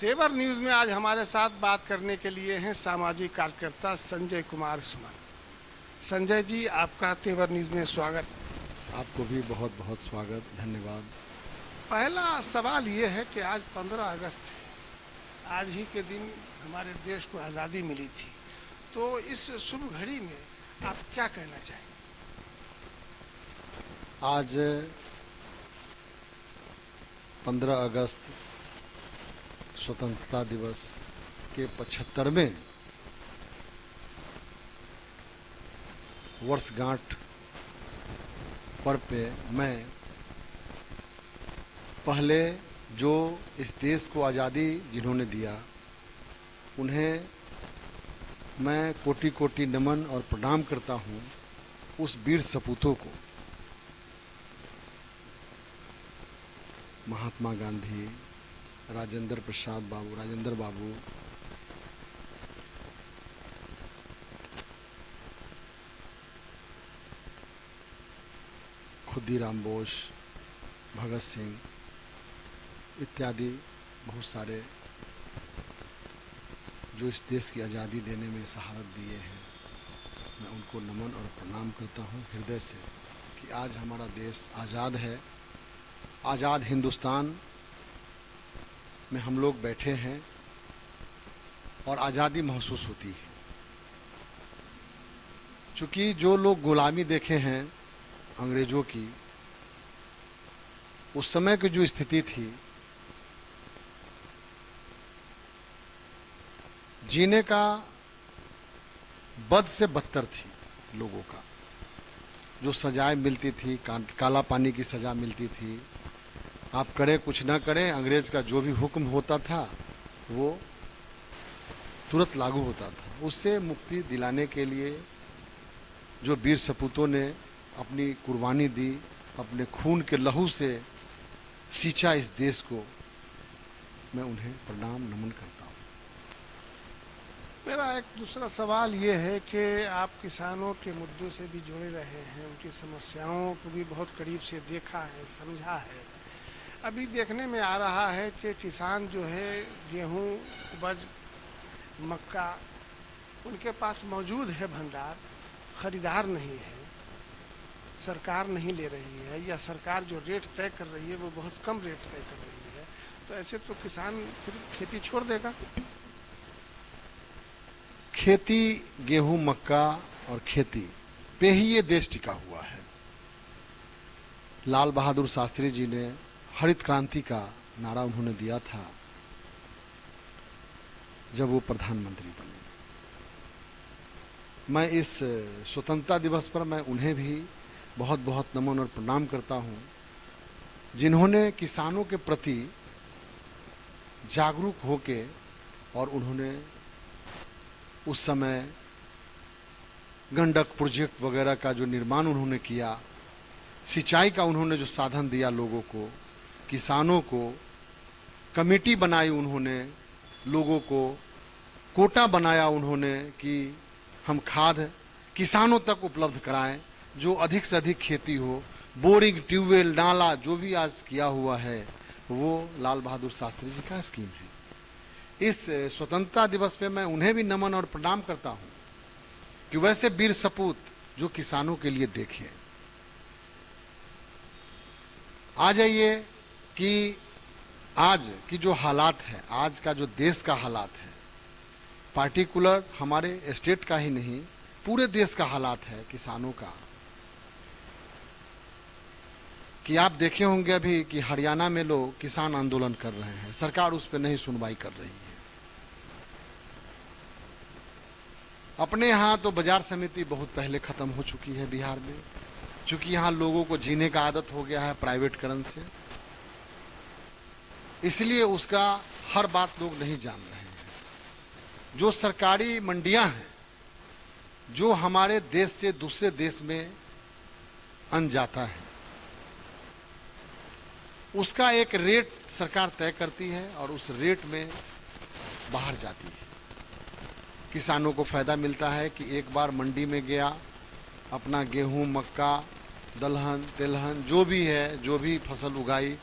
तेवर न्यूज़ में आज हमारे साथ बात करने के लिए हैं सामाजिक कार्यकर्ता संजय कुमार सुमन। संजय जी, आपका तेवर न्यूज़ में स्वागत। आपको भी बहुत बहुत स्वागत, धन्यवाद। पहला सवाल ये है कि आज 15 अगस्त है, आज ही के दिन हमारे देश को आज़ादी मिली थी, तो इस शुभ घड़ी में आप क्या कहना चाहेंगे? आज 15 अगस्त स्वतंत्रता दिवस के 75वें वर्षगांठ पर्व पे मैं पहले जो इस देश को आज़ादी जिन्होंने दिया उन्हें मैं कोटि कोटि नमन और प्रणाम करता हूँ। उस वीर सपूतों को, महात्मा गांधी, राजेंद्र प्रसाद बाबू, राजेंद्र बाबू, खुदीराम बोस, भगत सिंह इत्यादि बहुत सारे जो इस देश की आज़ादी देने में शहादत दिए हैं, मैं उनको नमन और प्रणाम करता हूँ हृदय से कि आज हमारा देश आज़ाद है। आज़ाद हिंदुस्तान में हम लोग बैठे हैं और आज़ादी महसूस होती है। चूँकि जो लोग गुलामी देखे हैं अंग्रेज़ों की, उस समय की जो स्थिति थी, जीने का बद से बदतर थी लोगों का। जो सजाएं मिलती थी, काला पानी की सज़ा मिलती थी, आप करें कुछ ना करें, अंग्रेज़ का जो भी हुक्म होता था वो तुरंत लागू होता था। उससे मुक्ति दिलाने के लिए जो वीर सपूतों ने अपनी कुर्बानी दी, अपने खून के लहू से सींचा इस देश को, मैं उन्हें प्रणाम नमन करता हूँ। मेरा एक दूसरा सवाल ये है कि आप किसानों के मुद्दों से भी जुड़े रहे हैं, उनकी समस्याओं को भी बहुत करीब से देखा है, समझा है। अभी देखने में आ रहा है कि किसान जो है गेहूं, उपज, मक्का उनके पास मौजूद है भंडार, खरीदार नहीं है, सरकार नहीं ले रही है, या सरकार जो रेट तय कर रही है वो बहुत कम रेट तय कर रही है, तो ऐसे तो किसान फिर खेती छोड़ देगा। खेती, गेहूं, मक्का और खेती पे ही ये देश टिका हुआ है। लाल बहादुर शास्त्री जी ने हरित क्रांति का नारा उन्होंने दिया था जब वो प्रधानमंत्री बने। मैं इस स्वतंत्रता दिवस पर मैं उन्हें भी बहुत बहुत नमन और प्रणाम करता हूँ, जिन्होंने किसानों के प्रति जागरूक होके और उन्होंने उस समय गंडक प्रोजेक्ट वगैरह का जो निर्माण उन्होंने किया, सिंचाई का उन्होंने जो साधन दिया लोगों को, किसानों को, कमेटी बनाई उन्होंने, लोगों को कोटा बनाया उन्होंने कि हम खाद किसानों तक उपलब्ध कराएं, जो अधिक से अधिक खेती हो। बोरिंग, ट्यूबवेल, नाला जो भी आज किया हुआ है वो लाल बहादुर शास्त्री जी का स्कीम है। इस स्वतंत्रता दिवस पे मैं उन्हें भी नमन और प्रणाम करता हूँ कि वैसे वीर सपूत जो किसानों के लिए देखे। आ जाइए कि आज की जो हालात है, आज का जो देश का हालात है, पार्टिकुलर हमारे स्टेट का ही नहीं, पूरे देश का हालात है किसानों का। कि आप देखे होंगे अभी कि हरियाणा में लोग किसान आंदोलन कर रहे हैं, सरकार उस पर नहीं सुनवाई कर रही है। अपने यहाँ तो बाजार समिति बहुत पहले ख़त्म हो चुकी है बिहार में, क्योंकि यहाँ लोगों को जीने का आदत हो गया है प्राइवेटकरण से, इसलिए उसका हर बात लोग नहीं जान रहे हैं। जो सरकारी मंडियां हैं, जो हमारे देश से दूसरे देश में अन्न जाता है, उसका एक रेट सरकार तय करती है और उस रेट में बाहर जाती है। किसानों को फ़ायदा मिलता है कि एक बार मंडी में गया, अपना गेहूं, मक्का, दलहन, तिलहन जो भी है, जो भी फसल उगाई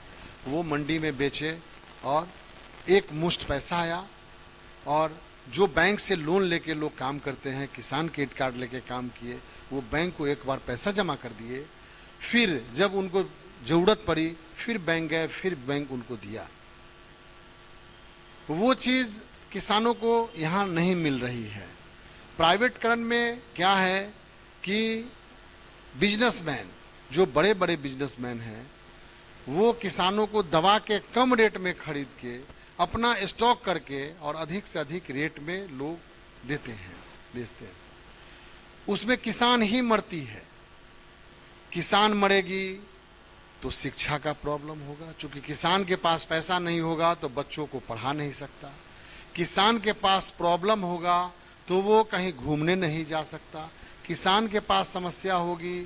वो मंडी में बेचे और एक मुश्त पैसा आया और जो बैंक से लोन लेके लोग काम करते हैं, किसान क्रेडिट कार्ड लेके काम किए, वो बैंक को एक बार पैसा जमा कर दिए, फिर जब उनको ज़रूरत पड़ी फिर बैंक गए, फिर बैंक उनको दिया। वो चीज़ किसानों को यहाँ नहीं मिल रही है। प्राइवेटकरण में क्या है कि बिजनेसमैन, जो बड़े बड़े बिजनेसमैन हैं, वो किसानों को दवा के कम रेट में खरीद के अपना स्टॉक करके और अधिक से अधिक रेट में लोग देते हैं, बेचते हैं। उसमें किसान ही मरती है। किसान मरेगी तो शिक्षा का प्रॉब्लम होगा, क्योंकि किसान के पास पैसा नहीं होगा तो बच्चों को पढ़ा नहीं सकता। किसान के पास प्रॉब्लम होगा तो वो कहीं घूमने नहीं जा सकता। किसान के पास समस्या होगी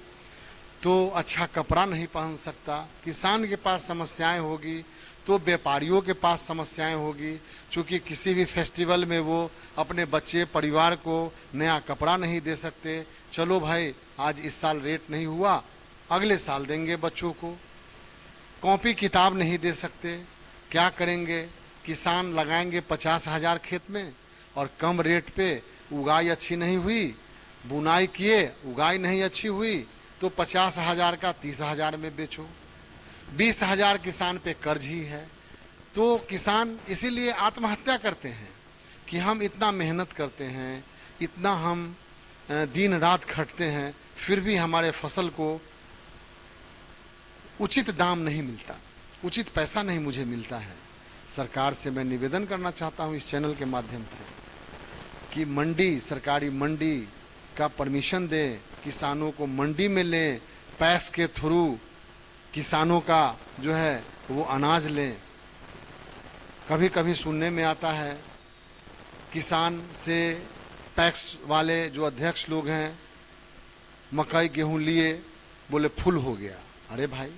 तो अच्छा कपड़ा नहीं पहन सकता। किसान के पास समस्याएं होगी तो व्यापारियों के पास समस्याएं होगी, क्योंकि किसी भी फेस्टिवल में वो अपने बच्चे परिवार को नया कपड़ा नहीं दे सकते। चलो भाई, आज इस साल रेट नहीं हुआ, अगले साल देंगे बच्चों को। कॉपी किताब नहीं दे सकते, क्या करेंगे? किसान लगाएंगे 50,000 खेत में और कम रेट पे उगाई अच्छी नहीं हुई, बुनाई किए, उगाई नहीं अच्छी हुई, तो 50,000 का 30,000 में बेचो। 20,000 किसान पे कर्ज ही है। तो किसान इसीलिए आत्महत्या करते हैं कि हम इतना मेहनत करते हैं, इतना हम दिन रात खटते हैं, फिर भी हमारे फसल को उचित दाम नहीं मिलता, उचित पैसा नहीं मुझे मिलता है। सरकार से मैं निवेदन करना चाहता हूँ इस चैनल के माध्यम से कि मंडी, सरकारी मंडी का परमिशन दें, किसानों को मंडी में लें, पैक्स के थ्रू किसानों का जो है वो अनाज लें। कभी कभी सुनने में आता है किसान से पैक्स वाले जो अध्यक्ष लोग हैं मकई गेहूं लिए, बोले फुल हो गया। अरे भाई,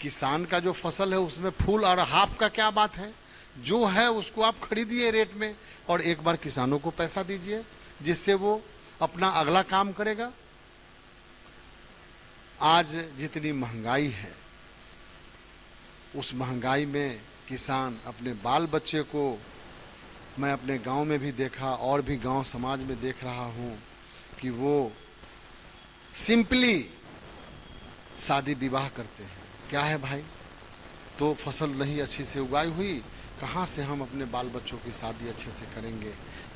किसान का जो फसल है उसमें फुल और हाफ का क्या बात है? जो है उसको आप खरीदिए रेट में और एक बार किसानों को पैसा दीजिए, जिससे वो अपना अगला काम करेगा। आज जितनी महंगाई है, उस महंगाई में किसान अपने बाल बच्चे को, मैं अपने गांव में भी देखा और भी गांव समाज में देख रहा हूं कि वो सिंपली शादी विवाह करते हैं। क्या है भाई, तो फसल नहीं अच्छी से उगाई हुई, कहाँ से हम अपने बाल बच्चों की शादी अच्छे से करेंगे?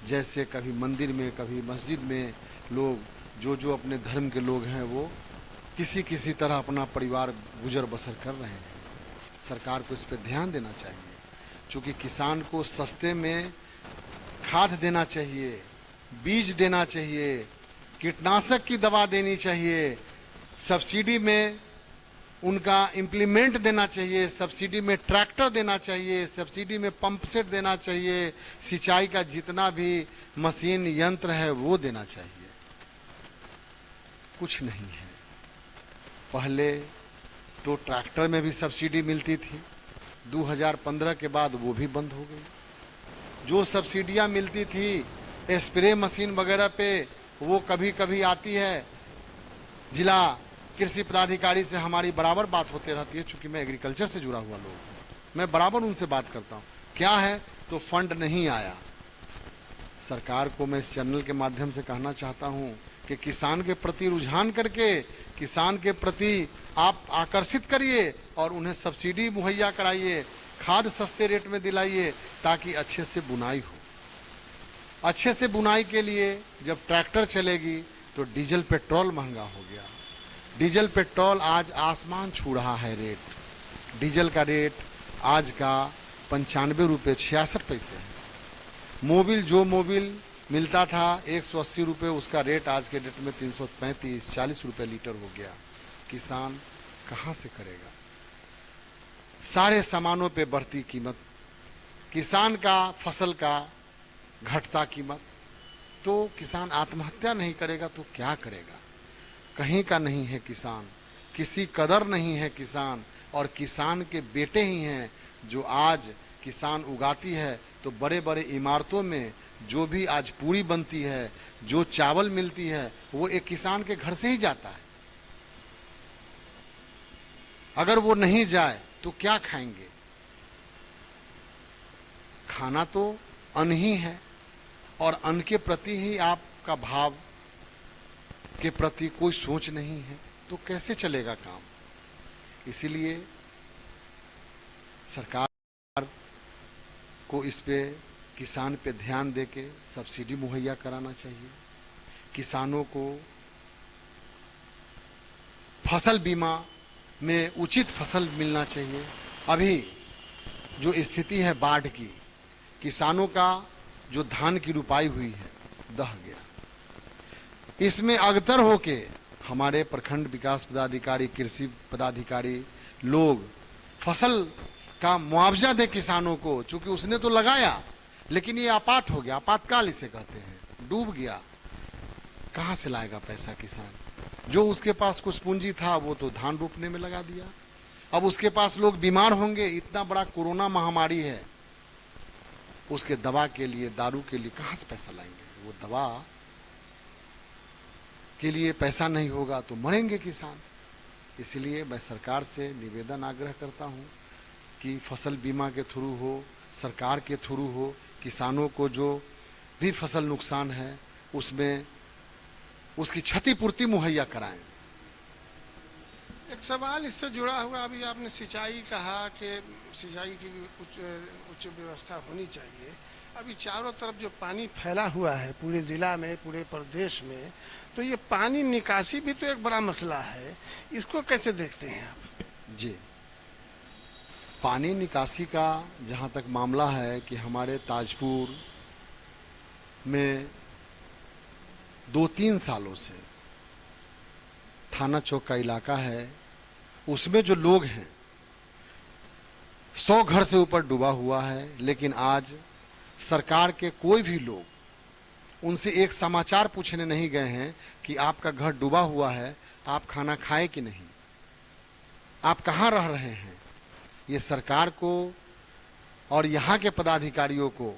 जैसे कभी मंदिर में, कभी मस्जिद में लोग जो अपने धर्म के लोग हैं वो किसी किसी तरह अपना परिवार गुजर बसर कर रहे हैं। सरकार को इस पर ध्यान देना चाहिए, क्योंकि किसान को सस्ते में खाद देना चाहिए, बीज देना चाहिए, कीटनाशक की दवा देनी चाहिए, सब्सिडी में उनका इम्प्लीमेंट देना चाहिए, सब्सिडी में ट्रैक्टर देना चाहिए, सब्सिडी में पंप सेट देना चाहिए, सिंचाई का जितना भी मशीन यंत्र है वो देना चाहिए। कुछ नहीं है। पहले तो ट्रैक्टर में भी सब्सिडी मिलती थी, 2015 के बाद वो भी बंद हो गई। जो सब्सिडियां मिलती थी स्प्रे मशीन वगैरह पे, वो कभी कभी आती है। जिला कृषि पदाधिकारी से हमारी बराबर बात होती रहती है, चूंकि मैं एग्रीकल्चर से जुड़ा हुआ लोग हूँ, मैं बराबर उनसे बात करता हूँ। क्या है, तो फंड नहीं आया। सरकार को मैं इस चैनल के माध्यम से कहना चाहता हूँ कि किसान के प्रति रुझान करके किसान के प्रति आप आकर्षित करिए और उन्हें सब्सिडी मुहैया कराइए, खाद सस्ते रेट में दिलाइए, ताकि अच्छे से बुनाई हो। अच्छे से बुनाई के लिए जब ट्रैक्टर चलेगी तो डीजल पेट्रोल महंगा हो गया। डीजल पेट्रोल आज आसमान छू रहा है रेट। डीजल का रेट आज का 95 रुपये 66 पैसे है। मोबिल, जो मोबिल मिलता था 180 रुपये, उसका रेट आज के डेट में 335-40 रुपये लीटर हो गया। किसान कहाँ से करेगा? सारे सामानों पे बढ़ती कीमत, किसान का फसल का घटता कीमत, तो किसान आत्महत्या नहीं करेगा तो क्या करेगा? कहीं का नहीं है किसान, किसी कदर नहीं है किसान। और किसान के बेटे ही हैं जो आज किसान उगाती है तो बड़े बड़े इमारतों में जो भी आज पूरी बनती है, जो चावल मिलती है, वो एक किसान के घर से ही जाता है। अगर वो नहीं जाए तो क्या खाएंगे? खाना तो अन्न ही है और अन्न के प्रति ही आपका भाव के प्रति कोई सोच नहीं है, तो कैसे चलेगा काम। इसीलिए सरकार को इस पे किसान पे ध्यान देके सब्सिडी मुहैया कराना चाहिए। किसानों को फसल बीमा में उचित फसल मिलना चाहिए। अभी जो स्थिति है बाढ़ की, किसानों का जो धान की रुपाई हुई है दह गया। इसमें अग्रतर होके हमारे प्रखंड विकास पदाधिकारी, कृषि पदाधिकारी लोग फसल का मुआवजा दे किसानों को, चूंकि उसने तो लगाया लेकिन ये आपात हो गया, आपातकाल इसे कहते हैं, डूब गया। कहाँ से लाएगा पैसा किसान? जो उसके पास कुछ पूंजी था वो तो धान रोपने में लगा दिया। अब उसके पास लोग बीमार होंगे, इतना बड़ा कोरोना महामारी है, उसके दवा के लिए, दारू के लिए कहाँ से पैसा लाएंगे? वो दवा के लिए पैसा नहीं होगा तो मरेंगे किसान। इसलिए मैं सरकार से निवेदन आग्रह करता हूँ कि फसल बीमा के थ्रू हो, सरकार के थ्रू हो, किसानों को जो भी फसल नुकसान है उसमें उसकी क्षतिपूर्ति मुहैया कराएं। एक सवाल इससे जुड़ा हुआ, अभी आपने सिंचाई कहा कि सिंचाई की भी उच्च व्यवस्था होनी चाहिए। अभी चारों तरफ जो पानी फैला हुआ है पूरे ज़िला में, पूरे प्रदेश में, तो ये पानी निकासी भी तो एक बड़ा मसला है, इसको कैसे देखते हैं आप? जी, पानी निकासी का जहाँ तक मामला है कि हमारे ताजपुर में 2-3 सालों से थाना चौक का इलाका है, उसमें जो लोग हैं 100 घर से ऊपर डूबा हुआ है। लेकिन आज सरकार के कोई भी लोग उनसे एक समाचार पूछने नहीं गए हैं कि आपका घर डूबा हुआ है, आप खाना खाए कि नहीं, आप कहाँ रह रहे हैं। ये सरकार को और यहाँ के पदाधिकारियों को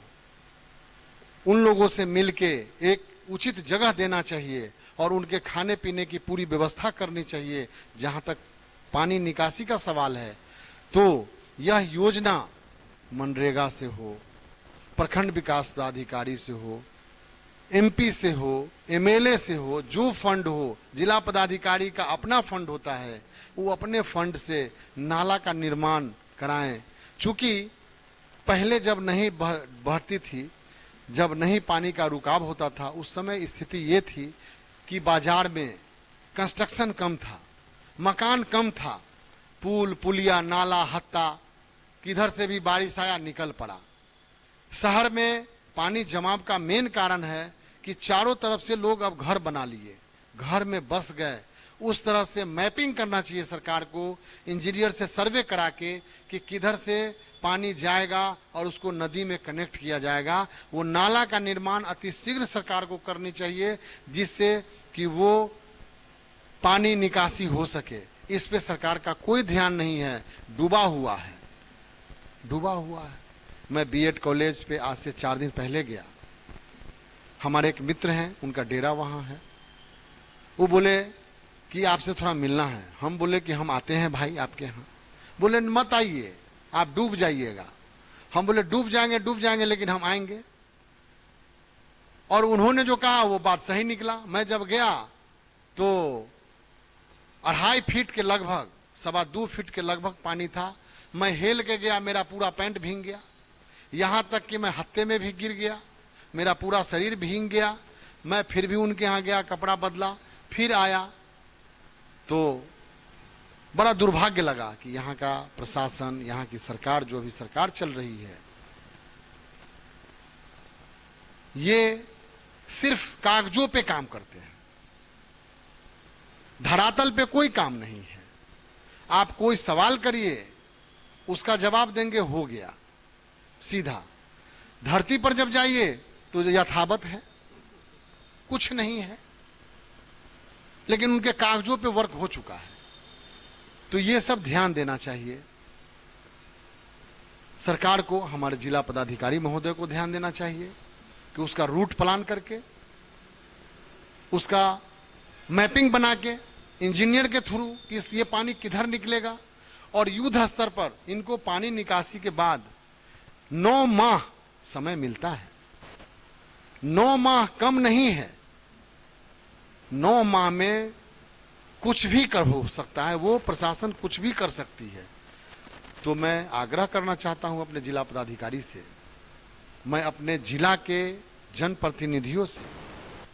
उन लोगों से मिलके एक उचित जगह देना चाहिए और उनके खाने पीने की पूरी व्यवस्था करनी चाहिए। जहाँ तक पानी निकासी का सवाल है तो यह योजना मनरेगा से हो, प्रखंड विकास पदाधिकारी से हो, एमपी से हो, एमएलए से हो, जो फंड हो, जिला पदाधिकारी का अपना फंड होता है, वो अपने फंड से नाला का निर्माण कराएं। चूँकि पहले जब नहीं बहती थी, जब नहीं पानी का रुकाव होता था, उस समय स्थिति ये थी कि बाजार में कंस्ट्रक्शन कम था, मकान कम था, पुल पुलिया नाला हत्ता किधर से भी बारिश आया निकल पड़ा। शहर में पानी जमाव का मेन कारण है कि चारों तरफ से लोग अब घर बना लिए, घर में बस गए। उस तरह से मैपिंग करना चाहिए सरकार को, इंजीनियर से सर्वे करा के कि किधर से पानी जाएगा और उसको नदी में कनेक्ट किया जाएगा। वो नाला का निर्माण अतिशीघ्र सरकार को करनी चाहिए जिससे कि वो पानी निकासी हो सके। इस पे सरकार का कोई ध्यान नहीं है, डूबा हुआ है, डूबा हुआ है। मैं बीएड कॉलेज पे आज से 4 दिन पहले गया, हमारे एक मित्र हैं, उनका डेरा वहाँ है। वो बोले कि आपसे थोड़ा मिलना है। हम बोले कि हम आते हैं भाई आपके यहाँ। बोले मत आइए, आप डूब जाइएगा। हम बोले डूब जाएंगे लेकिन हम आएंगे। और उन्होंने जो कहा वो बात सही निकला। मैं जब गया तो 2.5 फीट के लगभग, 2.25 फीट के लगभग पानी था। मैं हेल के गया, मेरा पूरा पैंट भीग गया, यहाँ तक कि मैं हत्थे में भी गिर गया, मेरा पूरा शरीर भीग गया। मैं फिर भी उनके यहाँ गया, कपड़ा बदला, फिर आया। तो बड़ा दुर्भाग्य लगा कि यहाँ का प्रशासन, यहाँ की सरकार, जो भी सरकार चल रही है, ये सिर्फ कागजों पे काम करते हैं, धरातल पे कोई काम नहीं है। आप कोई सवाल करिए, उसका जवाब देंगे, हो गया सीधा। धरती पर जब जाइए तो यथावत है, कुछ नहीं है, लेकिन उनके कागजों पे वर्क हो चुका है। तो ये सब ध्यान देना चाहिए सरकार को, हमारे जिला पदाधिकारी महोदय को ध्यान देना चाहिए कि उसका रूट प्लान करके, उसका मैपिंग बना के, इंजीनियर के थ्रू कि ये पानी किधर निकलेगा, और युद्ध स्तर पर इनको पानी निकासी के बाद 9 माह समय मिलता है। 9 माह कम नहीं है। 9 माह में कुछ भी कर हो सकता है, वो प्रशासन कुछ भी कर सकती है। तो मैं आग्रह करना चाहता हूं अपने जिला पदाधिकारी से, मैं अपने जिला के जनप्रतिनिधियों से,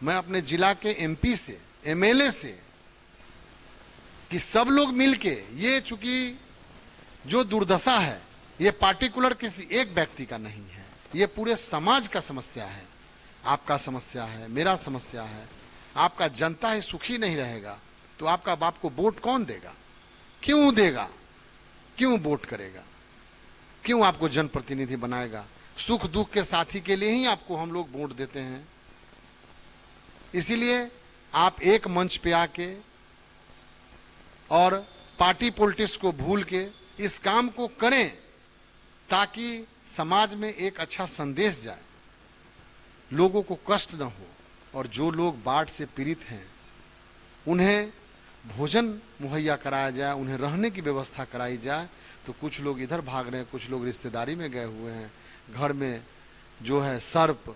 मैं अपने जिला के एमपी से, एमएलए से, कि सब लोग मिलके, ये चूंकि जो दुर्दशा है ये पार्टिकुलर किसी एक व्यक्ति का नहीं है, ये पूरे समाज का समस्या है। आपका समस्या है, मेरा समस्या है। आपका जनता ही सुखी नहीं रहेगा तो आपका बाप को वोट कौन देगा? क्यों देगा? क्यों वोट करेगा? क्यों आपको जनप्रतिनिधि बनाएगा? सुख दुख के साथी के लिए ही आपको हम लोग वोट देते हैं। इसीलिए आप एक मंच पे आके और पार्टी पॉलिटिक्स को भूल के इस काम को करें ताकि समाज में एक अच्छा संदेश जाए, लोगों को कष्ट न हो, और जो लोग बाढ़ से पीड़ित हैं उन्हें भोजन मुहैया कराया जाए, उन्हें रहने की व्यवस्था कराई जाए। तो कुछ लोग इधर भाग रहे हैं, कुछ लोग रिश्तेदारी में गए हुए हैं, घर में जो है सर्प,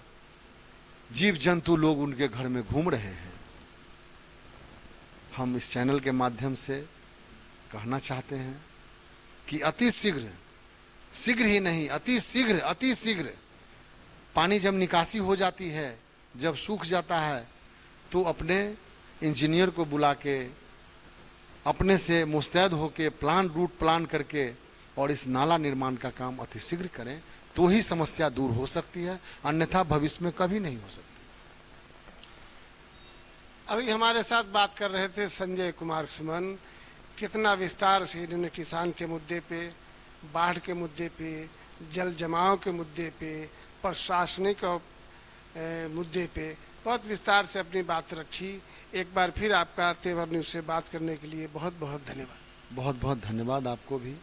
जीव जंतु लोग उनके घर में घूम रहे हैं। हम इस चैनल के माध्यम से कहना चाहते हैं कि अति शीघ्र, शीघ्र ही नहीं, अति शीघ्र पानी जब निकासी हो जाती है, जब सूख जाता है, तो अपने इंजीनियर को बुला के अपने से मुस्तैद होके रूट प्लान करके और इस नाला निर्माण का काम अति शीघ्र करें, तो ही समस्या दूर हो सकती है, अन्यथा भविष्य में कभी नहीं हो सकती। अभी हमारे साथ बात कर रहे थे संजय कुमार सुमन। कितना विस्तार से इन्होंने किसान के मुद्दे पे, बाढ़ के मुद्दे पे, जल जमाव के मुद्दे पे, प्रशासनिक मुद्दे पे बहुत विस्तार से अपनी बात रखी। एक बार फिर आपका तेवर न्यूज़ से बात करने के लिए बहुत बहुत धन्यवाद। बहुत बहुत धन्यवाद आपको भी।